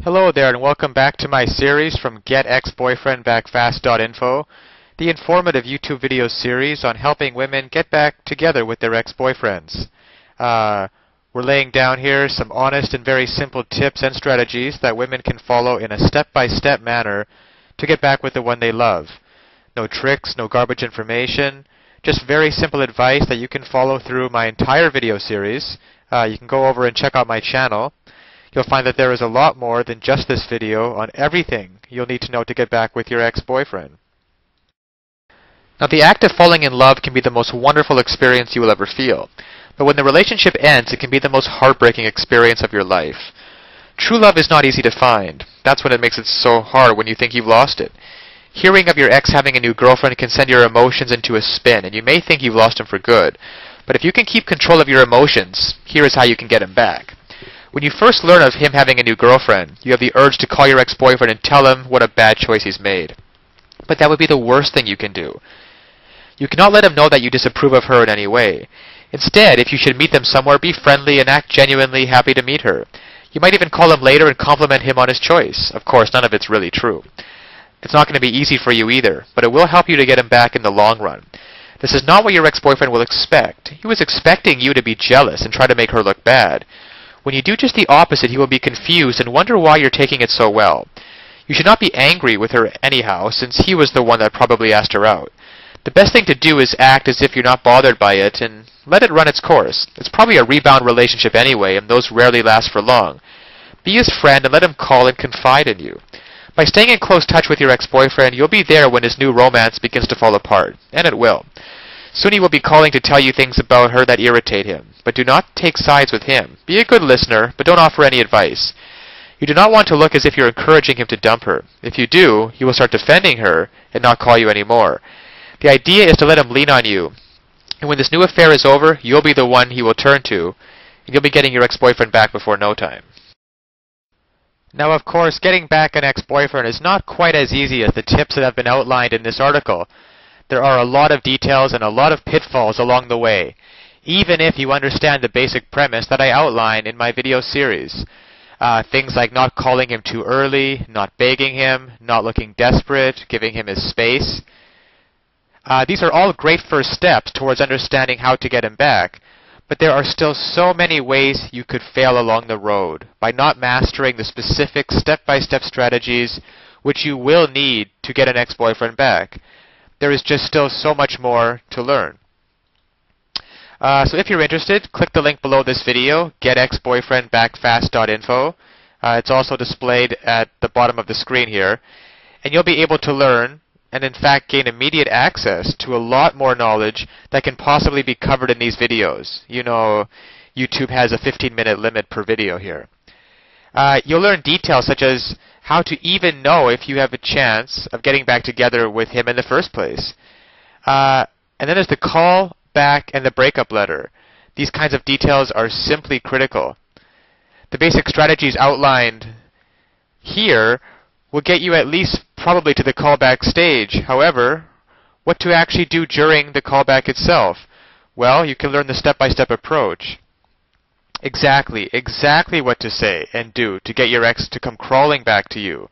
Hello there and welcome back to my series from getexboyfriendbackfast.info, the informative YouTube video series on helping women get back together with their ex-boyfriends. We're laying down here some honest and very simple tips and strategies that women can follow in a step-by-step manner to get back with the one they love. No tricks, no garbage information, just very simple advice that you can follow through my entire video series. You can go over and check out my channel. You'll find that there is a lot more than just this video on everything you'll need to know to get back with your ex-boyfriend. Now, the act of falling in love can be the most wonderful experience you will ever feel. But when the relationship ends, it can be the most heartbreaking experience of your life. True love is not easy to find. That's when it makes it so hard when you think you've lost it. Hearing of your ex having a new girlfriend can send your emotions into a spin, and you may think you've lost him for good. But if you can keep control of your emotions, here is how you can get him back. When you first learn of him having a new girlfriend, you have the urge to call your ex-boyfriend and tell him what a bad choice he's made. But that would be the worst thing you can do. You cannot let him know that you disapprove of her in any way. Instead, if you should meet them somewhere, be friendly and act genuinely happy to meet her. You might even call him later and compliment him on his choice. Of course, none of it's really true. It's not going to be easy for you either, but it will help you to get him back in the long run. This is not what your ex-boyfriend will expect. He was expecting you to be jealous and try to make her look bad. When you do just the opposite, he will be confused and wonder why you're taking it so well. You should not be angry with her anyhow, since he was the one that probably asked her out. The best thing to do is act as if you're not bothered by it and let it run its course. It's probably a rebound relationship anyway, and those rarely last for long. Be his friend and let him call and confide in you. By staying in close touch with your ex-boyfriend, you'll be there when his new romance begins to fall apart, and it will. Soon he will be calling to tell you things about her that irritate him, but do not take sides with him. Be a good listener, but don't offer any advice. You do not want to look as if you're encouraging him to dump her. If you do, he will start defending her and not call you anymore. The idea is to let him lean on you, and when this new affair is over, you'll be the one he will turn to, and you'll be getting your ex-boyfriend back before no time. Now, of course, getting back an ex-boyfriend is not quite as easy as the tips that have been outlined in this article. There are a lot of details and a lot of pitfalls along the way, even if you understand the basic premise that I outline in my video series. Things like not calling him too early, not begging him, not looking desperate, giving him his space. These are all great first steps towards understanding how to get him back, but there are still so many ways you could fail along the road by not mastering the specific step-by-step strategies which you will need to get an ex-boyfriend back. There is just still so much more to learn. So if you're interested, click the link below this video, getexboyfriendbackfast.info. It's also displayed at the bottom of the screen here. And you'll be able to learn and in fact gain immediate access to a lot more knowledge that can possibly be covered in these videos. You know, YouTube has a 15-minute limit per video here. You'll learn details such as how to even know if you have a chance of getting back together with him in the first place. And then there's the call back and the breakup letter. These kinds of details are simply critical. The basic strategies outlined here will get you at least probably to the callback stage. However, what to actually do during the callback itself? Well, you can learn the step-by-step approach. Exactly what to say and do to get your ex to come crawling back to you.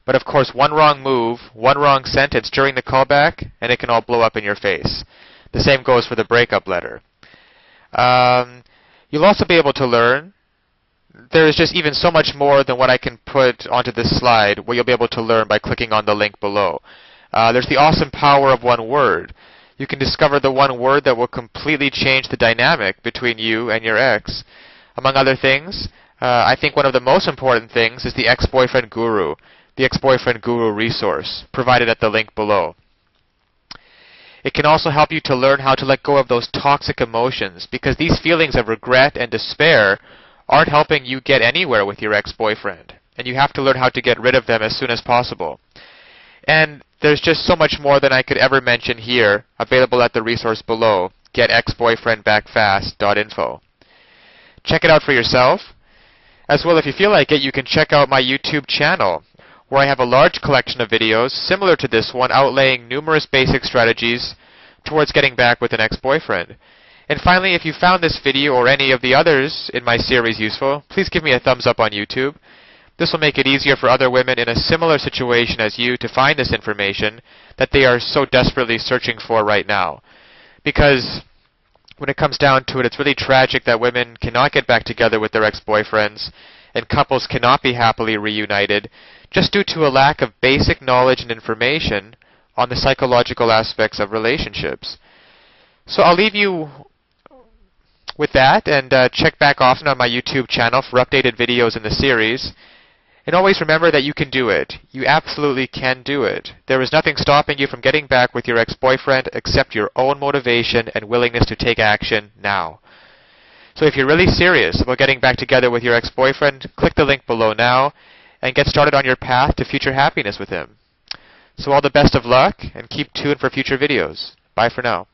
But of course, one wrong move, one wrong sentence during the callback, and it can all blow up in your face. The same goes for the breakup letter. You'll also be able to learn. There is just even so much more than what I can put onto this slide, what you'll be able to learn by clicking on the link below. There's the awesome power of one word. You can discover the one word that will completely change the dynamic between you and your ex. Among other things, I think one of the most important things is the ex-boyfriend guru, the ex-boyfriend guru resource, provided at the link below. It can also help you to learn how to let go of those toxic emotions, because these feelings of regret and despair aren't helping you get anywhere with your ex-boyfriend, and you have to learn how to get rid of them as soon as possible. And there's just so much more than I could ever mention here, available at the resource below, getexboyfriendbackfast.info. Check it out for yourself. As well, if you feel like it, you can check out my YouTube channel, where I have a large collection of videos similar to this one, outlaying numerous basic strategies towards getting back with an ex-boyfriend. And finally, if you found this video or any of the others in my series useful, please give me a thumbs up on YouTube. This will make it easier for other women in a similar situation as you to find this information that they are so desperately searching for right now. Because when it comes down to it, it's really tragic that women cannot get back together with their ex-boyfriends and couples cannot be happily reunited just due to a lack of basic knowledge and information on the psychological aspects of relationships. So I'll leave you with that, and check back often on my YouTube channel for updated videos in the series. And always remember that you can do it. You absolutely can do it. There is nothing stopping you from getting back with your ex-boyfriend except your own motivation and willingness to take action now. So if you're really serious about getting back together with your ex-boyfriend, click the link below now and get started on your path to future happiness with him. So all the best of luck, and keep tuned for future videos. Bye for now.